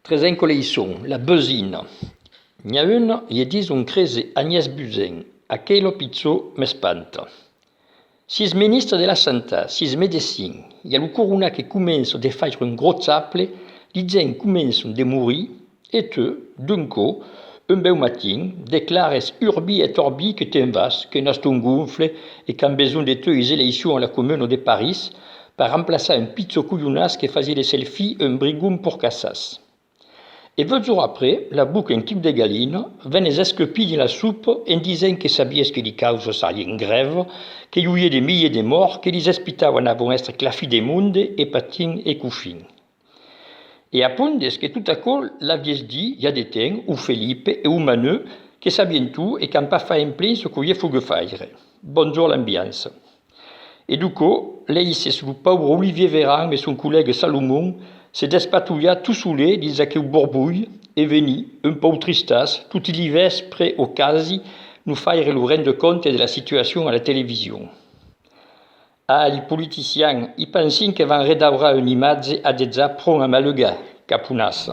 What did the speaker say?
Trezen coleisson, la besina. N'hi a una, gli dis un crese Agnès Buzyn, a quello pizzo m'espanta. Sis ministres de la sanità, sis medecins, hi ha lo corona che comença de faire un gros zaple, li gent començan de morir, et te, d'un co, un bel matin, declares urbi et orbi que te'n vas, que n'has ton gonfle et qu'han besoin de teues eleccions a la commune de Paris per remplaçar un pizzo couillonàs que faisait des selfies un brigum pour cassas. Et 20 jours après, la boucle un type de galine, ven es escopir de la soupe en disant que sabies que li causa sarien grève, que y avait des milliers de morts, que les hospitals avons estre clafi de monde et patin et coufin. Et à punt est que tout à coup, l'aviez dit, y a des temps, ou Felipe et ou Maneux, que sabien tout et qu'en pas fait en plein ce qu'il faut faire. Bonjour l'ambiance. Et du coup, laissez sur le pauvre Olivier Véran et son collègue Salomon se despatouilla tout saoulé, disait que borbouille, et veni, un peu tristas, tout l'hiver prêt au quasi, nous faire le rendre compte de la situation à la télévision. Ah, les politiciens, ils pensaient qu'ils vont redaurer une image à des approns à maluga, capunas.